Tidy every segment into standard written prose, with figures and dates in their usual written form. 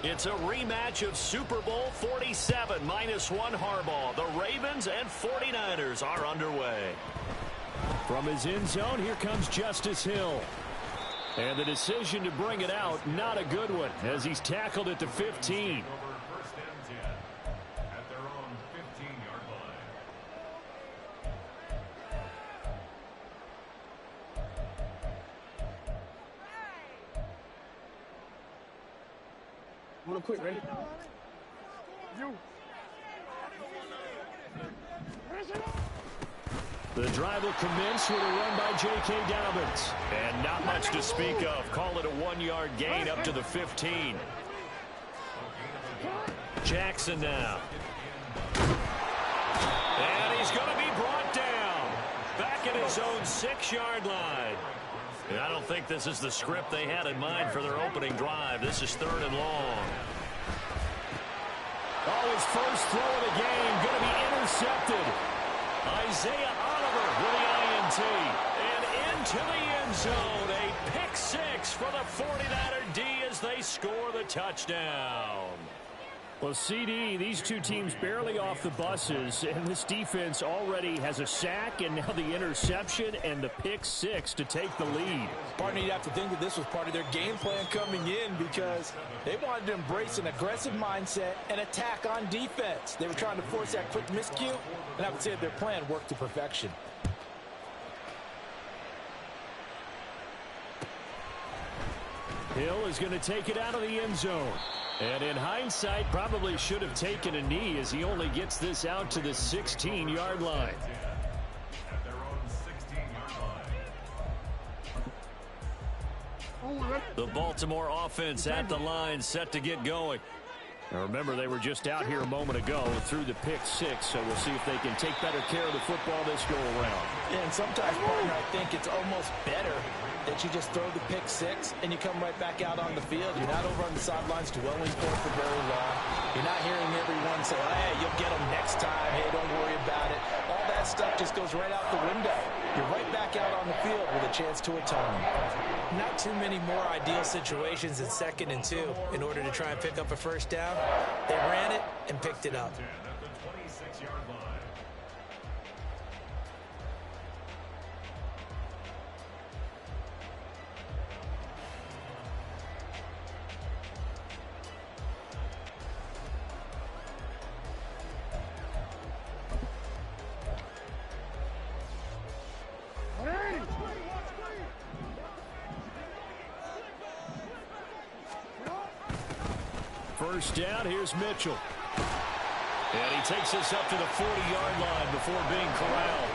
It's a rematch of Super Bowl 47, -1 Harbaugh. The Ravens and 49ers are underway. From his end zone, here comes Justice Hill. And the decision to bring it out, not a good one, as he's tackled at the 15. Real quick, ready? You. The drive will commence with a run by J.K. Dobbins. And not much to speak of. Call it a 1-yard gain up to the 15. Jackson now. And he's going to be brought down. Back at his own 6-yard line. And I don't think this is the script they had in mind for their opening drive. This is 3rd and long. Oh, his first throw of the game going to be intercepted. Isaiah Oliver with the INT. And into the end zone. A pick 6 for the 49er D as they score the touchdown. Well, CD, these two teams barely off the buses, and this defense already has a sack and now the interception and the pick 6 to take the lead. Partner, you'd have to think that this was part of their game plan coming in because they wanted to embrace an aggressive mindset and attack on defense. They were trying to force that quick miscue, and I would say that their plan worked to perfection. Hill is going to take it out of the end zone. And in hindsight, probably should have taken a knee as he only gets this out to the 16-yard line. The Baltimore offense at the line, set to get going. Now remember, they were just out here a moment ago through the pick 6, so we'll see if they can take better care of the football this go-around. Yeah, and sometimes, partner, I think it's almost better that you just throw the pick 6 and you come right back out on the field. You're not over on the sidelines dwelling for very long. You're not hearing everyone say, hey, you'll get them next time. Hey, don't worry about it. All that stuff just goes right out the window. You're right back out on the field with a chance to atone. Not too many more ideal situations in 2nd and 2 in order to try and pick up a first down. They ran it and picked it up. First down, here's Mitchell. And he takes us up to the 40-yard line before being corralled.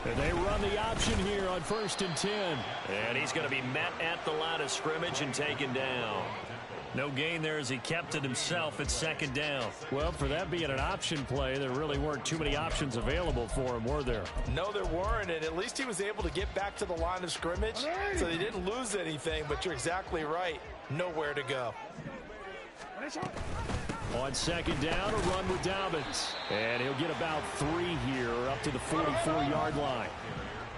And they run the option here on 1st and 10. And he's going to be met at the line of scrimmage and taken down. No gain there as he kept it himself at 2nd down. Well, for that being an option play, there really weren't too many options available for him, were there? No, there weren't, and at least he was able to get back to the line of scrimmage, so they didn't lose anything, but you're exactly right. Nowhere to go. On 2nd down, a run with Dobbins. And he'll get about 3 here up to the 44-yard line.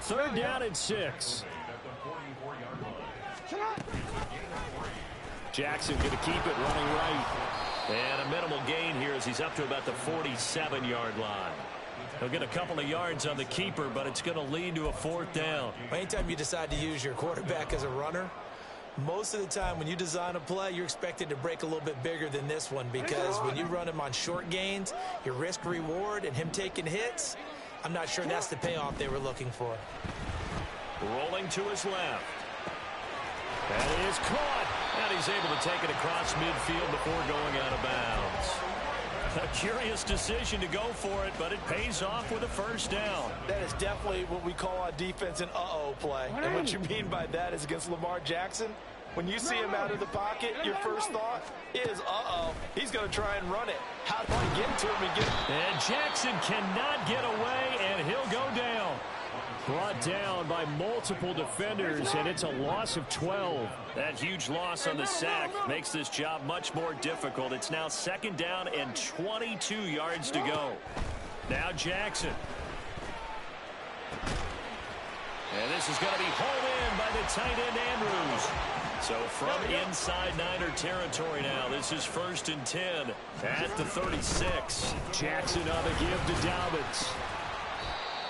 3rd down and 6. Jackson going to keep it running right. And a minimal gain here as he's up to about the 47-yard line. He'll get a couple of yards on the keeper, but it's going to lead to a 4th down. Anytime you decide to use your quarterback as a runner, most of the time when you design a play, you're expected to break a little bit bigger than this one because when you run him on short gains, your risk-reward and him taking hits, I'm not sure that's the payoff they were looking for. Rolling to his left. That is caught. And he's able to take it across midfield before going out of bounds. A curious decision to go for it, but it pays off with a 1st down. That is definitely what we call on defense an uh-oh play. And what you mean by that is against Lamar Jackson, when you see him out of the pocket, your first thought is, uh-oh, he's going to try and run it. How do I get to him and get... And Jackson cannot get away, and he'll go down. Brought down by multiple defenders, and it's a loss of 12. That huge loss on the sack makes this job much more difficult. It's now 2nd down and 22 yards to go. Now Jackson. And this is going to be hauled in by the tight end, Andrews. So from inside Niner territory now, this is 1st and 10 at the 36. Jackson on the give to Dobbins.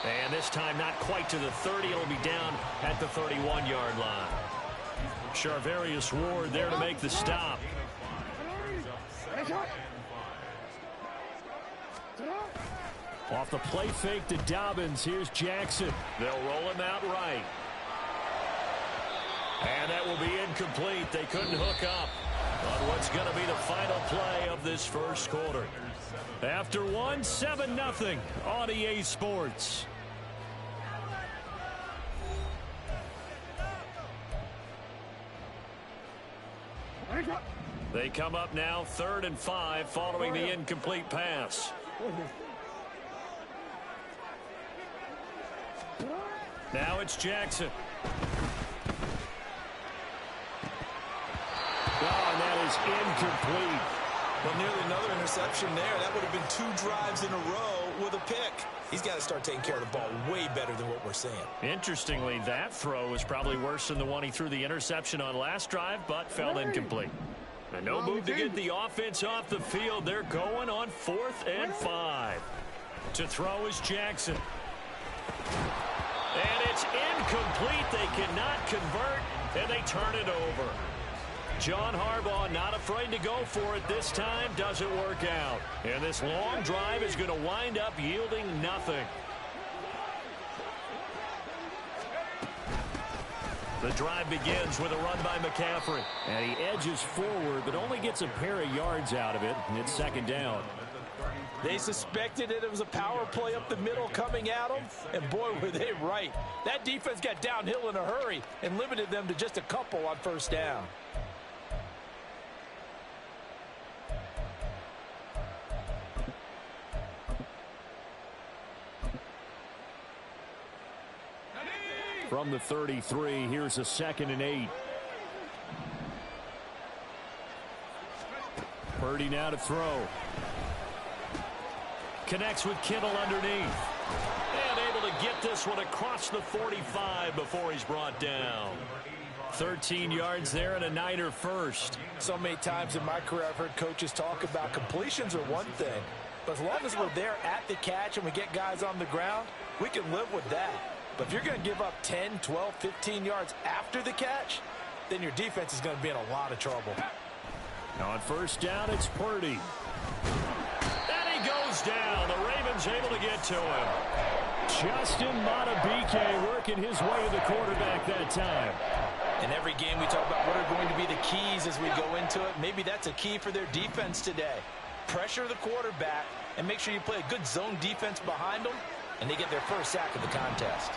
And this time not quite to the 30. It'll be down at the 31-yard line. Charvarius Ward there to make the stop. Off the play fake to Dobbins. Here's Jackson. They'll roll him out right. And that will be incomplete. They couldn't hook up on what's going to be the final play of this first quarter. After one, 7-0 on EA Sports. They come up now 3rd and 5 following the incomplete pass. Now it's Jackson. Oh, and that is incomplete. Well, nearly another interception there. That would have been 2 drives in a row with a pick. He's got to start taking care of the ball way better than what we're seeing. Interestingly, that throw was probably worse than the one he threw the interception on last drive, but fell incomplete. And no move to get the offense off the field. They're going on 4th and 5. To throw is Jackson. And it's incomplete. They cannot convert, and they turn it over. John Harbaugh not afraid to go for it this time. Doesn't work out. And this long drive is going to wind up yielding nothing. The drive begins with a run by McCaffrey. And he edges forward, but only gets a pair of yards out of it. And it's 2nd down. They suspected it was a power play up the middle coming at them, and boy, were they right. That defense got downhill in a hurry and limited them to just a couple on 1st down. From the 33, here's a 2nd and 8. Purdy now to throw. Connects with Kittle underneath. And able to get this one across the 45 before he's brought down. 13 yards there and a Niner first. So many times in my career I've heard coaches talk about completions are one thing, but as long as we're there at the catch and we get guys on the ground, we can live with that. But if you're going to give up 10, 12, 15 yards after the catch, then your defense is going to be in a lot of trouble. On 1st down, it's Purdy. And he goes down. The Ravens able to get to him. Justin Madubuike working his way to the quarterback that time. In every game we talk about what are going to be the keys as we go into it. Maybe that's a key for their defense today. Pressure the quarterback and make sure you play a good zone defense behind them, and they get their first sack of the contest.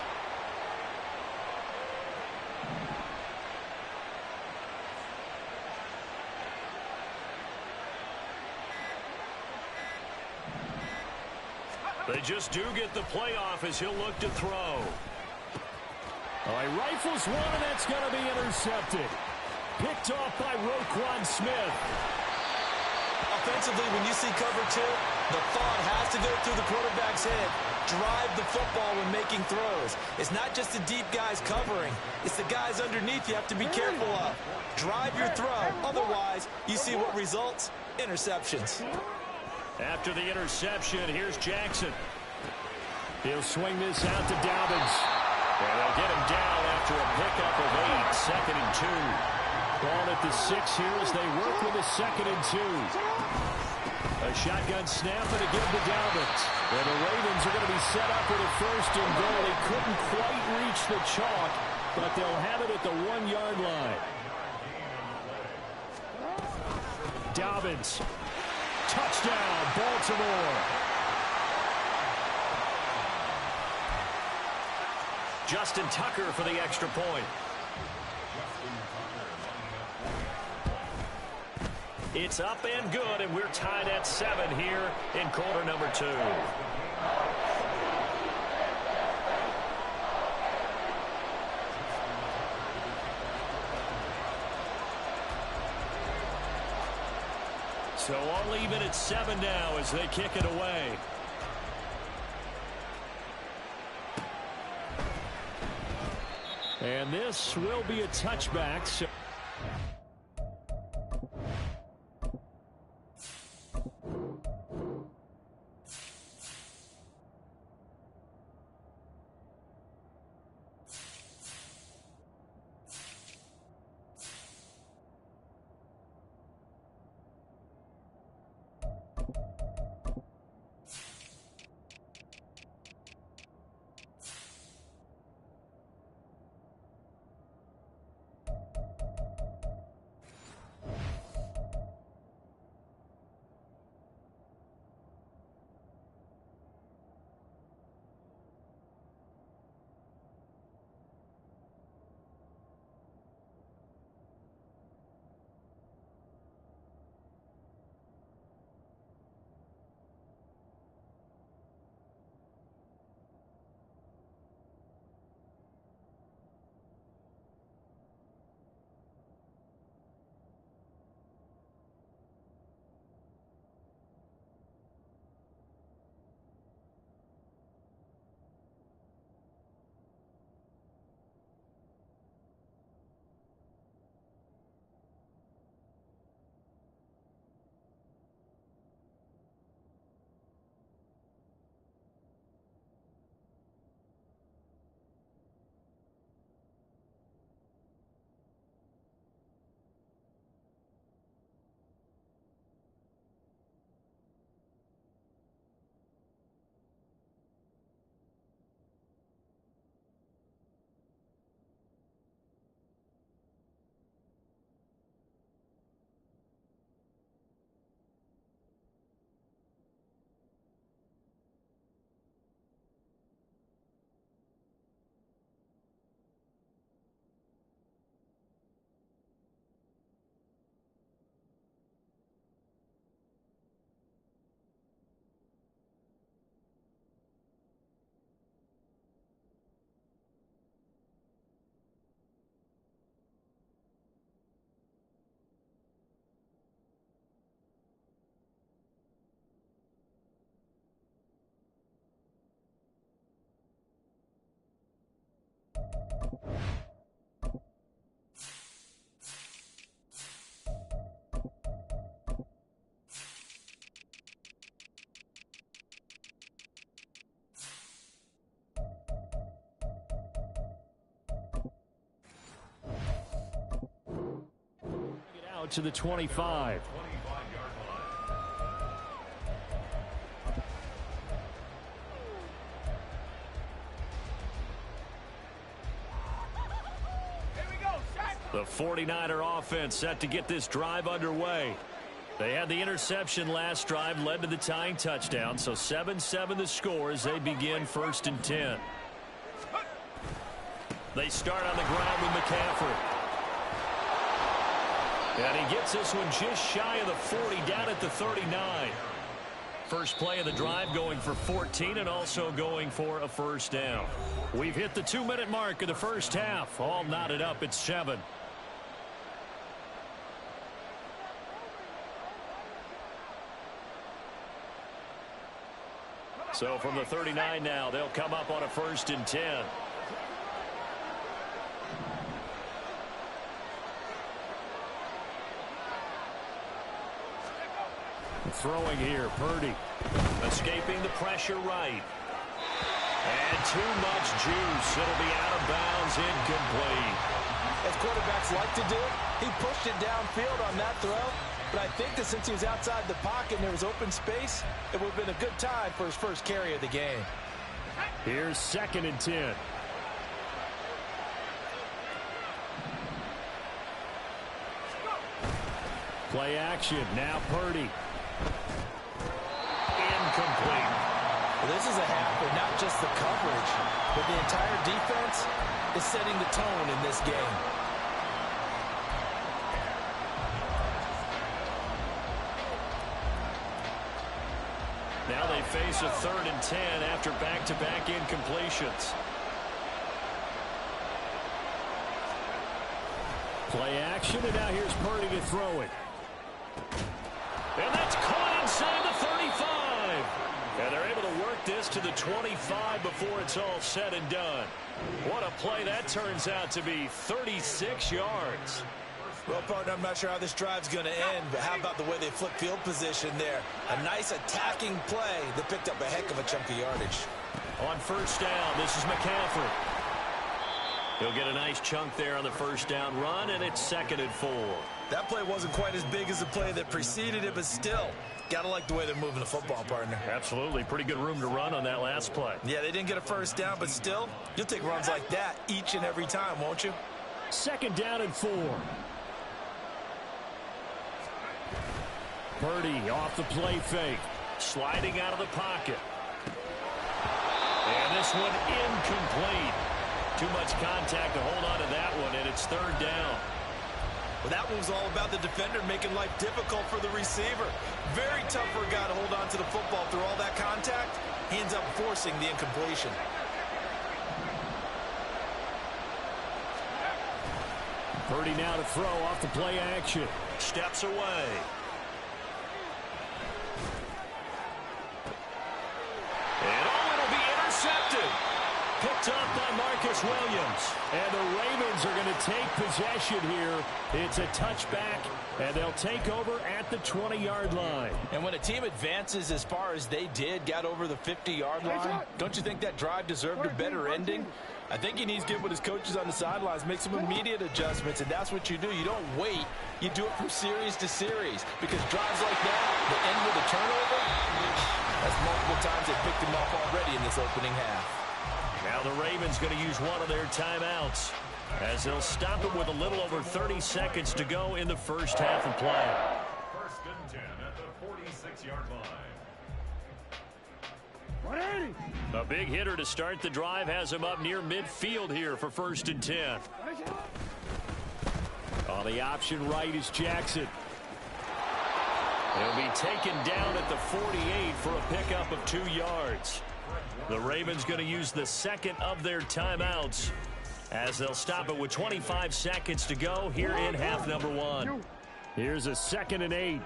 They just do get the playoff as he'll look to throw. All right, rifles one, and that's going to be intercepted. Picked off by Roquan Smith. Offensively, when you see cover 2, the thought has to go through the quarterback's head. Drive the football when making throws. It's not just the deep guys covering. It's the guys underneath you have to be careful of. Drive your throw. Otherwise, you see what results? Interceptions. After the interception, here's Jackson. He'll swing this out to Dobbins. And they'll get him down after a pickup of 8, 2nd and 2. Ball at the 6 here as they work with a 2nd and 2. A shotgun snap and a give to Dobbins. And the Ravens are going to be set up with a 1st and goal. They couldn't quite reach the chalk, but they'll have it at the 1-yard line. Dobbins. Touchdown, Baltimore. Justin Tucker for the extra point. It's up and good, and we're tied at 7 here in quarter number 2. So all even at 7 now as they kick it away. And this will be a touchback. So out to the 25. The 49er offense set to get this drive underway. They had the interception last drive, led to the tying touchdown, so 7-7 the score as they begin 1st and 10. They start on the ground with McCaffrey. And he gets this one just shy of the 40, down at the 39. First play of the drive going for 14 and also going for a first down. We've hit the 2-minute mark of the first half. All knotted up at 7. So from the 39 now, they'll come up on a 1st and 10. Throwing here, Purdy. Escaping the pressure right. And too much juice. It'll be out of bounds, incomplete. As quarterbacks like to do, he pushed it downfield on that throw. But I think that since he was outside the pocket and there was open space, it would have been a good time for his first carry of the game. Here's 2nd and 10. Play action. Now Purdy. Incomplete. Well, this is a half where not just the coverage, but the entire defense is setting the tone in this game. Now they face a 3rd and 10 after back-to-back incompletions. Play action, and now here's Purdy to throw it. And that's caught inside the 35. And they're able to work take this to the 25 before it's all said and done. What a play that turns out to be, 36 yards. Well, partner, I'm not sure how this drive's going to end, but how about the way they flip field position there? A nice attacking play that picked up a heck of a chunk of yardage. On first down, this is McCaffrey. He'll get a nice chunk there on the first down run, and it's 2nd and 4. That play wasn't quite as big as the play that preceded it, but still, gotta like the way they're moving the football, partner. Absolutely. Pretty good room to run on that last play. Yeah, they didn't get a first down, but still, you'll take runs like that each and every time, won't you? 2nd down and 4. Purdy off the play fake. Sliding out of the pocket. And this one incomplete. Too much contact to hold on to that one, and it's 3rd down. Well, that one was all about the defender making life difficult for the receiver. Very tough for a guy to hold on to the football through all that contact. He ends up forcing the incompletion. Purdy now to throw off the play action. Steps away. And it'll be intercepted. Picked up by Marcus Williams. And the Ravens are going to take possession here. It's a touchback, and they'll take over at the 20-yard line. And when a team advances as far as they did, got over the 50-yard line, don't you think that drive deserved a better ending? I think he needs to get with his coaches on the sidelines, make some immediate adjustments, and that's what you do. You don't wait. You do it from series to series, because drives like that, that end with a turnover, that's multiple times they picked him off already in this opening half. Now the Ravens going to use one of their timeouts as they'll stop it with a little over 30 seconds to go in the first half of play. 1st and 10 at the 46-yard line. 180. A big hitter to start the drive has him up near midfield here for 1st and 10. On the option right is Jackson. He'll be taken down at the 48 for a pickup of 2 yards. The Ravens going to use the second of their timeouts as they'll stop it with 25 seconds to go here in half number 1. Here's a 2nd and 8.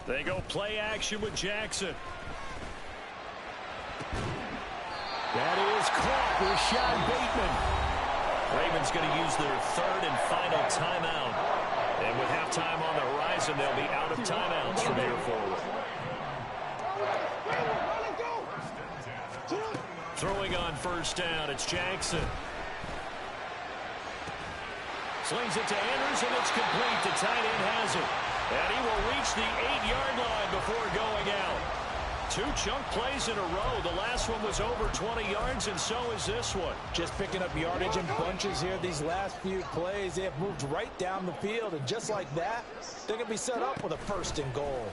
They go play action with Jackson. That is caught. Rashad Bateman. Ravens going to use their 3rd and final timeout. And with halftime on the horizon, they'll be out of timeouts from here forward. Throwing on first down, it's Jackson. Slings it to Andrews, and it's complete. The tight end has it. And he will reach the 8-yard line before going out. 2 chunk plays in a row. The last one was over 20 yards, and so is this one. Just picking up yardage in bunches here. These last few plays, they have moved right down the field, and just like that, they're going to be set up with a 1st and goal.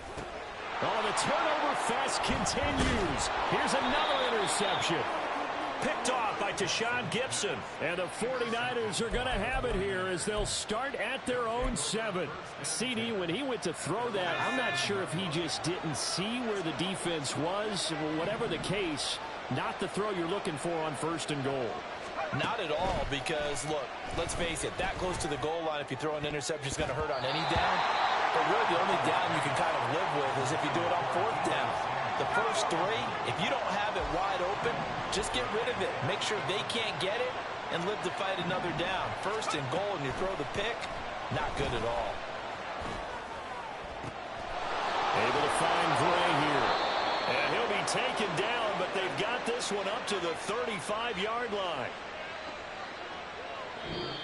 Oh, the turnover fest continues. Here's another interception. Picked off by Tashawn Gibson. And the 49ers are going to have it here as they'll start at their own 7. CD, when he went to throw that, I'm not sure if he just didn't see where the defense was. Whatever the case, not the throw you're looking for on 1st and goal. Not at all, because, look, let's face it, that close to the goal line, if you throw an interception, is going to hurt on any down. But really, the only down you can kind of live with is if you do it on 4th down. The first 3, if you don't have it wide open, just get rid of it. Make sure they can't get it and live to fight another down. 1st and goal, and you throw the pick, not good at all. Able to find Gray here. And he'll be taken down, but they've got this one up to the 35-yard line.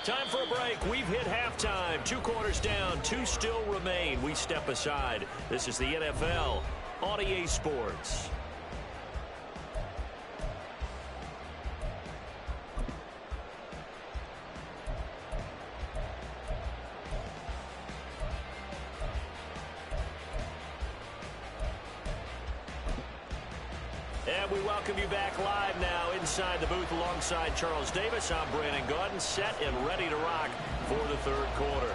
Time for a break. We've hit halftime. 2 quarters down. 2 still remain. We step aside. This is the NFL on EA Sports. And we welcome you back live now inside the booth alongside Charles Davis. I'm Brandon Gaudin, set and ready to rock for the 3rd quarter.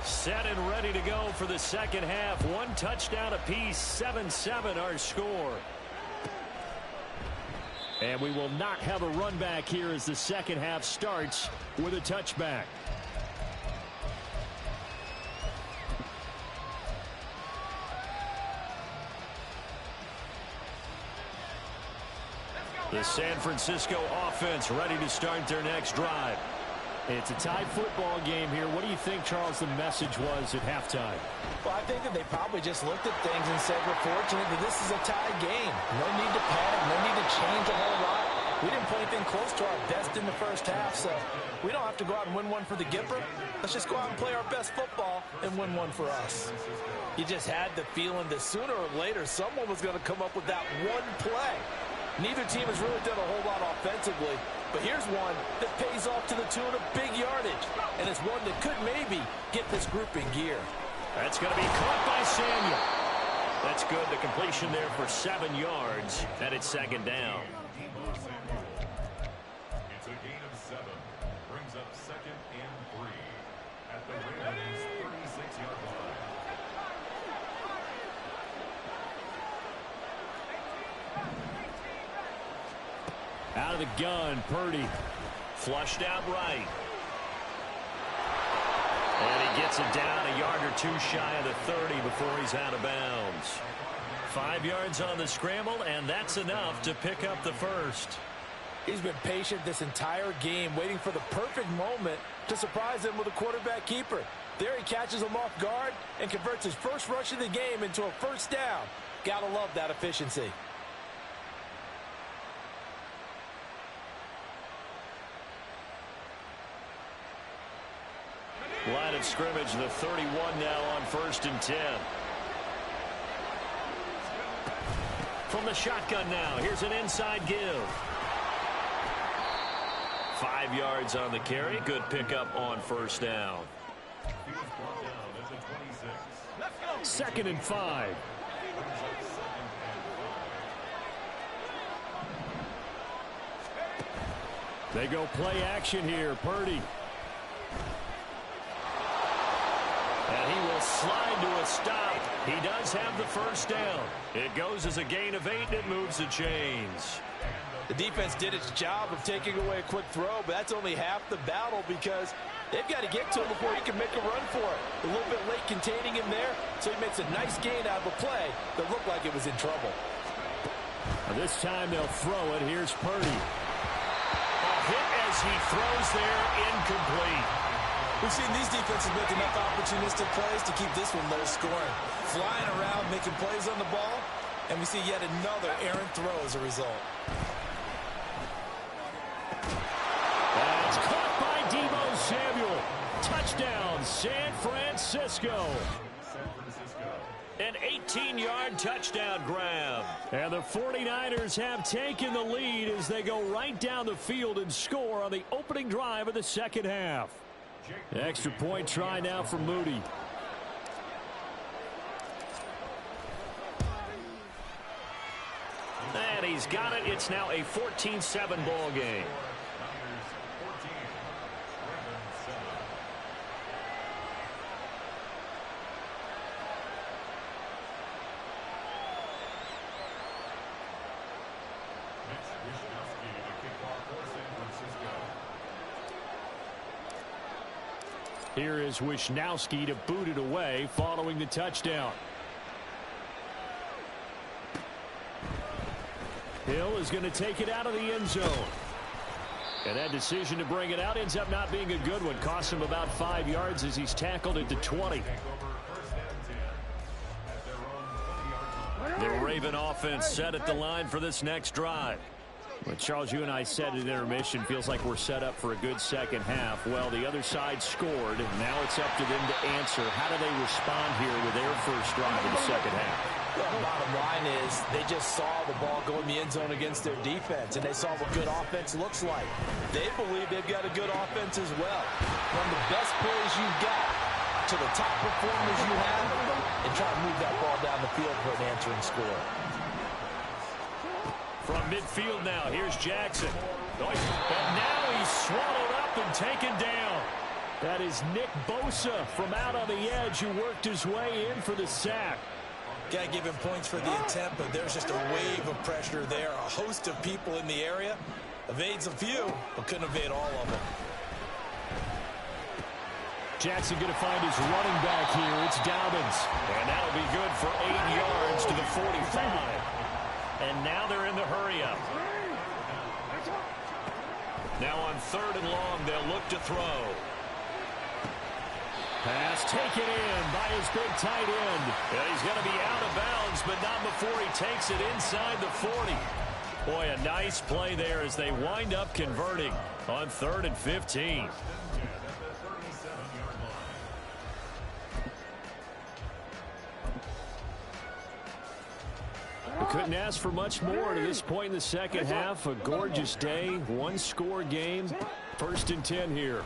Set and ready to go for the 2nd half. 1 touchdown apiece, 7-7 our score. And we will not have a run back here as the 2nd half starts with a touchback. The San Francisco offense ready to start their next drive. It's a tie football game here. What do you think, Charles, the message was at halftime? Well, I think that they probably just looked at things and said, we're fortunate that this is a tie game. No need to panic, no need to change a whole lot. We didn't play anything close to our best in the first half, so we don't have to go out and win one for the Gipper. Let's just go out and play our best football and win one for us. You just had the feeling that sooner or later someone was going to come up with that one play. Neither team has really done a whole lot offensively, but here's one that pays off to the tune of big yardage, and it's one that could maybe get this group in gear. That's going to be caught by Samuel. That's good. The completion there for 7 yards, and it's second down. It's a gain of 7. Brings up 2nd and 3 at the Ravens' 36-yard line. Out of the gun, Purdy. Flushed out right. And he gets it down a yard or 2 shy of the 30 before he's out of bounds. 5 yards on the scramble, and that's enough to pick up the first. He's been patient this entire game, waiting for the perfect moment to surprise them with a quarterback keeper. There he catches him off guard and converts his first rush of the game into a first down. Gotta love that efficiency. Line of scrimmage, the 31 now on 1st and 10. From the shotgun now, here's an inside give. 5 yards on the carry. Good pickup on first down. 2nd and 5. They go play action here. Purdy. And he will slide to a stop. He does have the first down. It goes as a gain of 8, and it moves the chains. The defense did its job of taking away a quick throw, but that's only half the battle because they've got to get to him before he can make a run for it. A little bit late containing him there, so he makes a nice gain out of a play that looked like it was in trouble. Now this time they'll throw it. Here's Purdy. A hit as he throws there, incomplete. We've seen these defenses make enough opportunistic plays to keep this one low scoring. Flying around, making plays on the ball, and we see yet another errant throw as a result. That's caught by Deebo Samuel. Touchdown, San Francisco. An 18-yard touchdown grab. And the 49ers have taken the lead as they go right down the field and score on the opening drive of the second half. The extra point try now for Moody. And he's got it. It's now a 14-7 ball game. Here is Wisnowski to boot it away following the touchdown. Hill is going to take it out of the end zone. And that decision to bring it out ends up not being a good one. Costs him about 5 yards as he's tackled at the 20. The Raven offense set at the line for this next drive. Well, Charles, you and I said at intermission, feels like we're set up for a good second half. Well, the other side scored, and now it's up to them to answer. How do they respond here with their first drive in the second half? Well, the bottom line is they just saw the ball go in the end zone against their defense, and they saw what good offense looks like. They believe they've got a good offense as well. From the best players you've got to the top performers you have, and try to move that ball down the field for an answering score. From midfield now, here's Jackson. And now he's swallowed up and taken down. That is Nick Bosa from out on the edge who worked his way in for the sack. Got to give him points for the attempt, but there's just a wave of pressure there. A host of people in the area. Evades a few, but couldn't evade all of them. Jackson going to find his running back here. It's Dobbins. And that'll be good for 8 yards to the 45. And now they're in the hurry-up. Now on 3rd and long, they'll look to throw. Pass taken in by his big tight end. Yeah, he's going to be out of bounds, but not before he takes it inside the 40. Boy, a nice play there as they wind up converting on 3rd and 15. We couldn't ask for much more to this point in the second half. A gorgeous day, one-score game. 1st and 10 here.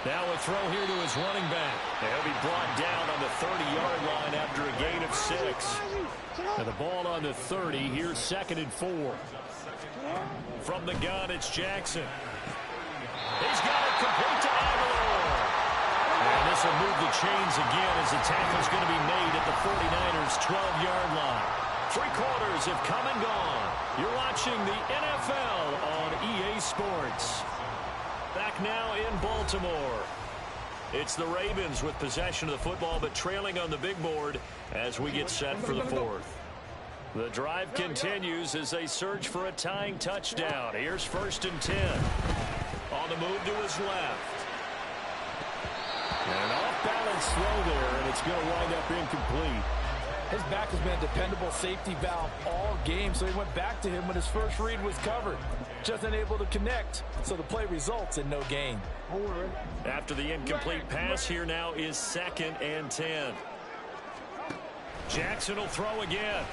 Now a throw here to his running back. He'll be brought down on the 30-yard line after a gain of 6. And the ball on the 30. Here's 2nd and 4. From the gun, it's Jackson. He's got it complete to Aguilar. And this will move the chains again as the tackle's going to be made at the 49ers' 12-yard line. 3 quarters have come and gone. You're watching the NFL on EA Sports. Back now in Baltimore. It's the Ravens with possession of the football, but trailing on the big board as we get set for the 4th. The drive continues as they search for a tying touchdown. Here's 1st and 10. On the move to his left. And an off-balance throw there, and it's going to wind up incomplete. His back has been a dependable safety valve all game, so he went back to him when his first read was covered. Just unable to connect, so the play results in no gain. After the incomplete pass, here now is 2nd and 10. Jackson will throw again.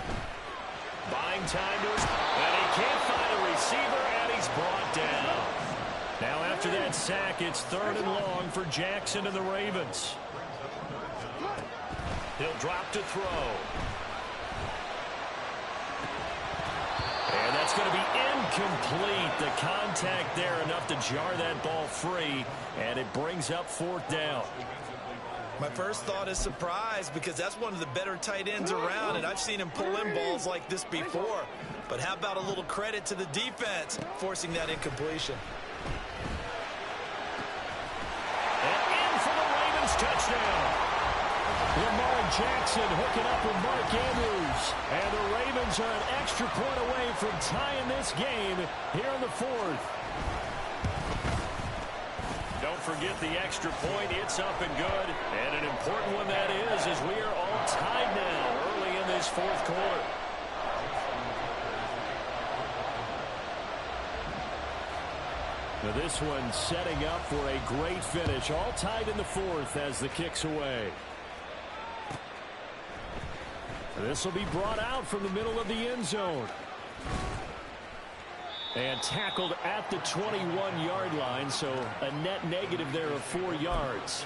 Buying time to his... And he can't find a receiver, and he's brought down. Now after that sack, it's 3rd and long for Jackson and the Ravens. He'll drop to throw. And that's going to be incomplete. The contact there enough to jar that ball free, and it brings up 4th down. My first thought is surprise because that's one of the better tight ends around, and I've seen him pull in balls like this before. But how about a little credit to the defense forcing that incompletion? And in for the Ravens touchdown. Lamar Jackson hooking up with Mark Andrews. And the Ravens are an extra point away from tying this game here in the 4th. Don't forget the extra point. It's up and good. And an important one that is, as we are all tied now early in this 4th quarter. Now this one setting up for a great finish. All tied in the 4th as the kick's away. This will be brought out from the middle of the end zone. And tackled at the 21-yard line, so a net negative there of 4 yards.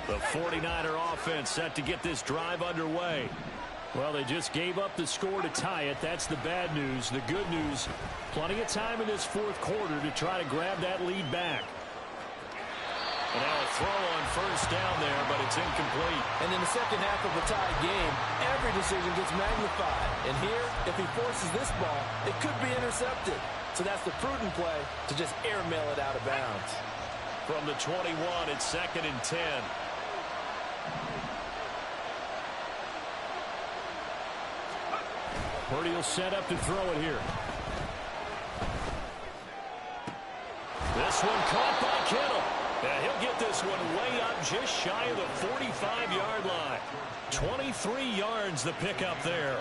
The 49er offense set to get this drive underway. Well, they just gave up the score to tie it. That's the bad news. The good news, plenty of time in this 4th quarter to try to grab that lead back. And now a throw on 1st down there, but it's incomplete. And in the second half of a tied game, every decision gets magnified. And here, if he forces this ball, it could be intercepted. So that's the prudent play to just airmail it out of bounds. From the 21, it's 2nd and 10. Purdy will set up to throw it here. This one caught by Kittle. Yeah, he'll get this one way up just shy of the 45-yard line. 23 yards the pickup there.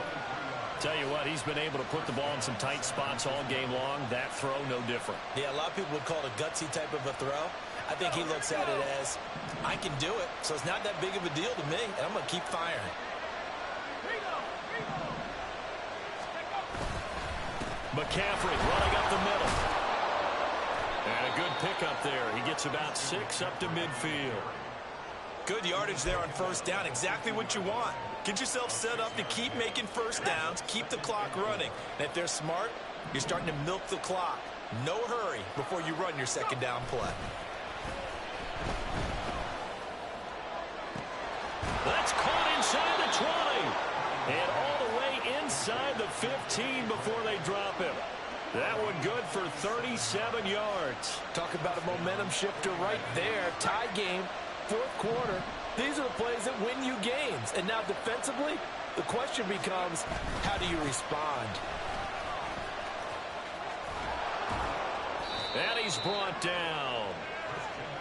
Tell you what, he's been able to put the ball in some tight spots all game long. That throw, no different. Yeah, a lot of people would call it a gutsy type of a throw. I think he looks at it as, I can do it, so it's not that big of a deal to me, and I'm going to keep firing. McCaffrey running up the middle. And a good pickup there. He gets about 6 up to midfield. Good yardage there on 1st down. Exactly what you want. Get yourself set up to keep making 1st downs, keep the clock running. And if they're smart, you're starting to milk the clock. No hurry before you run your 2nd down play. That's caught inside the 20. And all the way inside the 15 before they drop him. That one good for 37 yards. Talk about a momentum shifter right there. Tie game, 4th quarter. These are the plays that win you games. And now defensively, the question becomes, how do you respond? And he's brought down.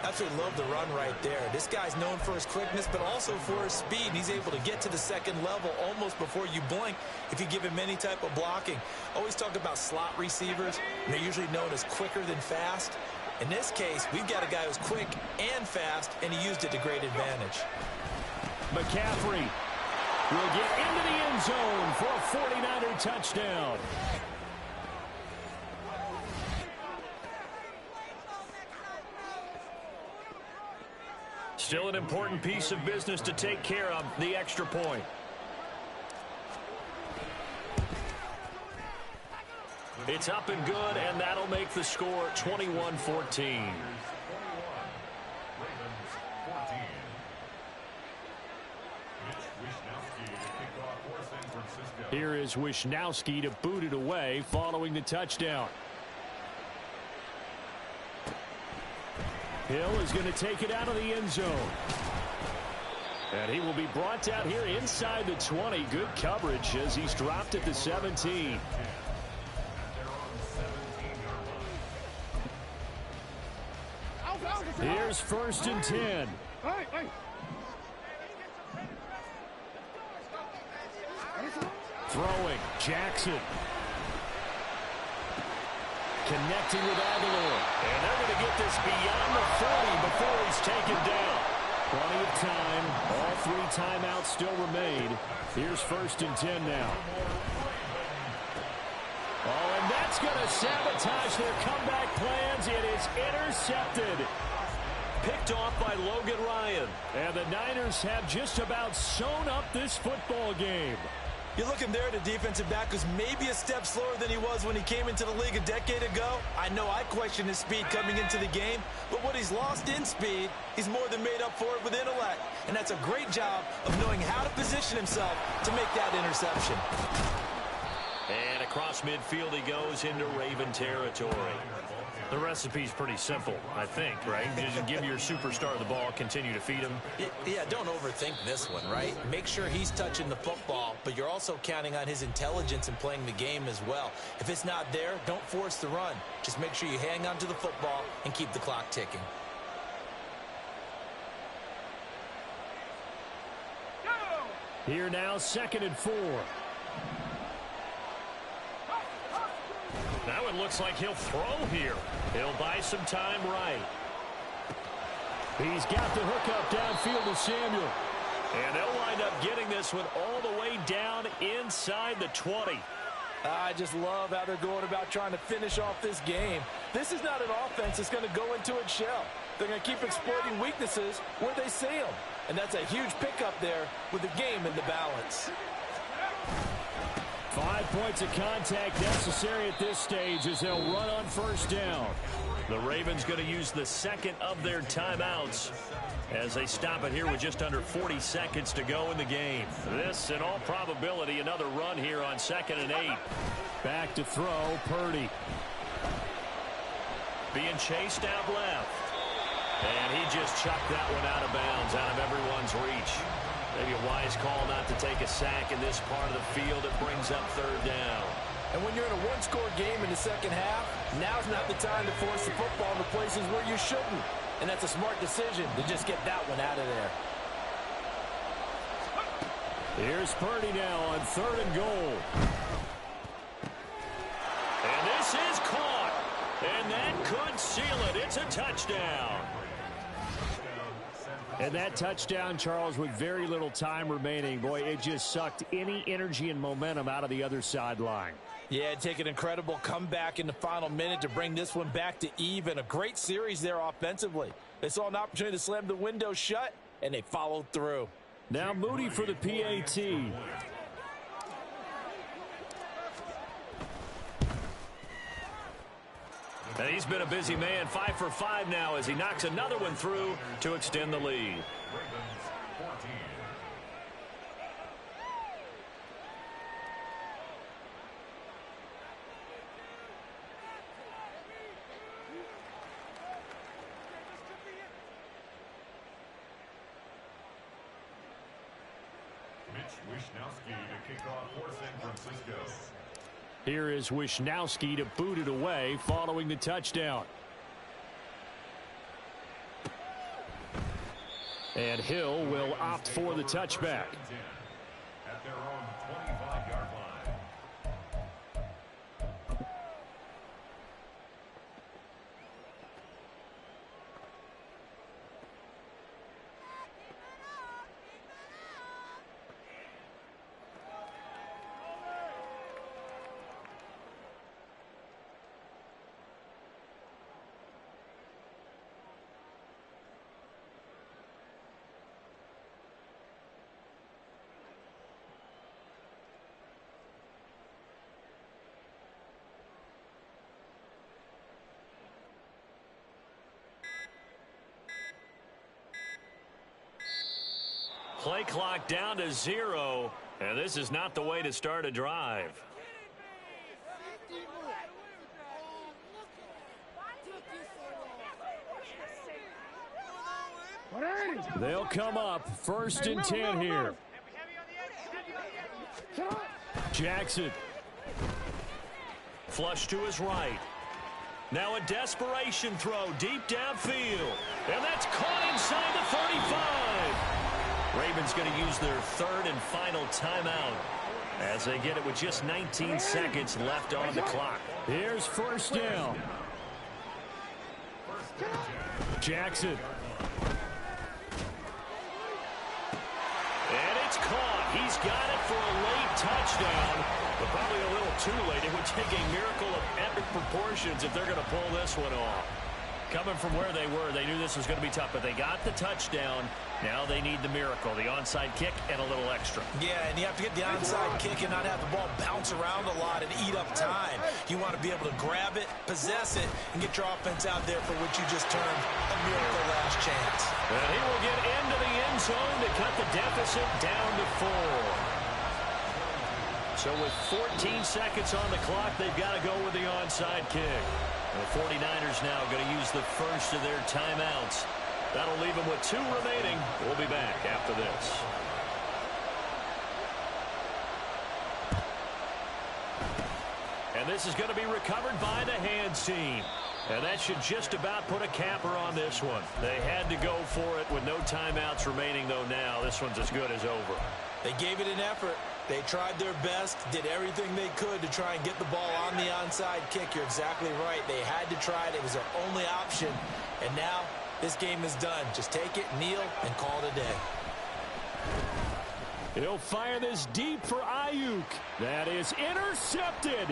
Absolutely love the run right there. This guy's known for his quickness, but also for his speed. He's able to get to the second level almost before you blink if you give him any type of blocking. Always talk about slot receivers, and they're usually known as quicker than fast. In this case, we've got a guy who's quick and fast, and he used it to great advantage. McCaffrey will get into the end zone for a 49er touchdown. Still an important piece of business to take care of, the extra point. It's up and good, and that'll make the score 21-14. Here is Wishnowski to boot it away following the touchdown. Hill is going to take it out of the end zone. And he will be brought down here inside the 20. Good coverage as he's dropped at the 17. Here's 1st and 10. Throwing, Jackson. Connecting with Aguilar. And they're going to get this beyond the 40 before he's taken down. Plenty of time. All 3 timeouts still remain. Here's 1st and 10 now. Oh, and that's going to sabotage their comeback plans. It is intercepted. Picked off by Logan Ryan. And the Niners have just about sewn up this football game. You're looking there at a defensive back who's maybe a step slower than he was when he came into the league a decade ago. I know I questioned his speed coming into the game, but what he's lost in speed, he's more than made up for it with intellect. And that's a great job of knowing how to position himself to make that interception. And across midfield he goes into Raven territory. The recipe's pretty simple, I think, right? Just give your superstar the ball, continue to feed him. Yeah, don't overthink this one, right? Make sure he's touching the football, but you're also counting on his intelligence in playing the game as well. If it's not there, don't force the run. Just make sure you hang on to the football and keep the clock ticking. Here now, 2nd and 4. Now it looks like he'll throw here. He'll buy some time right. He's got the hook up downfield to Samuel. And they'll wind up getting this one all the way down inside the 20. I just love how they're going about trying to finish off this game. This is not an offense that's going to go into its shell. They're going to keep exploiting weaknesses where they see them. And that's a huge pickup there with the game in the balance. 5 points of contact necessary at this stage as they'll run on 1st down. The Ravens going to use the 2nd of their timeouts as they stop it here with just under 40 seconds to go in the game. This, in all probability, another run here on 2nd and 8. Back to throw, Purdy. Being chased out left. And he just chucked that one out of bounds, out of everyone's reach. Maybe a wise call not to take a sack in this part of the field. It brings up 3rd down. And when you're in a one-score game in the second half, now's not the time to force the football into places where you shouldn't. And that's a smart decision to just get that one out of there. Here's Purdy now on 3rd and goal. And this is caught. And that could seal it. It's a touchdown. And that touchdown, Charles, with very little time remaining, boy, it just sucked any energy and momentum out of the other sideline. Yeah, it'd take an incredible comeback in the final minute to bring this one back to even. A great series there offensively. They saw an opportunity to slam the window shut, and they followed through. Now Moody for the PAT. And he's been a busy man, 5 for 5 now as he knocks another one through to extend the lead. Wishnowsky to kick off for San Francisco. Here is Wishnowsky to boot it away following the touchdown. And Hill will opt for the touchback. At their own 25-yard line. Play clock down to 0, and this is not the way to start a drive. They'll come up 1st and 10 here. Jackson. Flush to his right. Now a desperation throw deep downfield. And that's caught inside the 35. Ravens going to use their 3rd and final timeout as they get it with just 19 seconds left on the clock. Here's 1st down. Jackson. And it's caught. He's got it for a late touchdown, but probably a little too late. It would take a miracle of epic proportions if they're going to pull this one off. Coming from where they were, they knew this was going to be tough, but they got the touchdown. Now they need the miracle, the onside kick and a little extra. Yeah, and you have to get the onside kick and not have the ball bounce around a lot and eat up time. You want to be able to grab it, possess it, and get your offense out there for what you just termed a miracle last chance. And he will get into the end zone to cut the deficit down to 4. So with 14 seconds on the clock, they've got to go with the onside kick. The 49ers now going to use the first of their timeouts. That'll leave them with 2 remaining. We'll be back after this. And this is going to be recovered by the hands team. And that should just about put a capper on this one. They had to go for it with no timeouts remaining, though now this one's as good as over. They gave it an effort. They tried their best, did everything they could to try and get the ball on the onside kick. You're exactly right. They had to try it. It was their only option. And now this game is done. Just take it, kneel, and call it a day. He'll fire this deep for Ayuk. That is intercepted.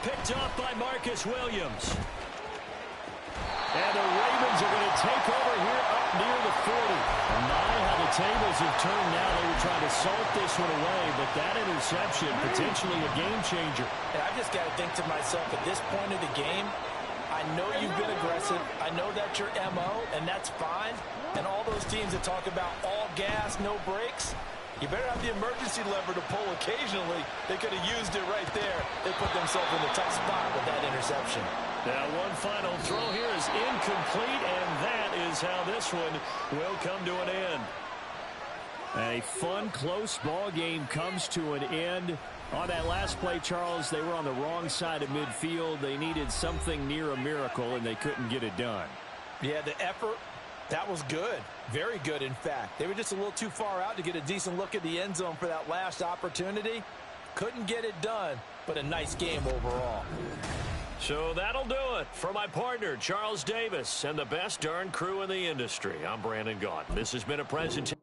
Picked off by Marcus Williams. And the Ravens are going to take over here up near the 40. And my, how the tables have turned now. They were trying to salt this one away, but that interception, potentially a game changer. And I just got to think to myself, at this point of the game, I know you've been aggressive. I know that's your MO, and that's fine. And all those teams that talk about all gas, no brakes, you better have the emergency lever to pull occasionally. They could have used it right there. They put themselves in a tough spot with that interception. Now one final throw here is incomplete, and that is how this one will come to an end. A fun, close ball game comes to an end. On that last play, Charles, they were on the wrong side of midfield. They needed something near a miracle, and they couldn't get it done. Yeah, the effort, that was good. Very good, in fact. They were just a little too far out to get a decent look at the end zone for that last opportunity. Couldn't get it done, but a nice game overall. So that'll do it for my partner, Charles Davis, and the best darn crew in the industry. I'm Brandon Gaudin. This has been a presentation.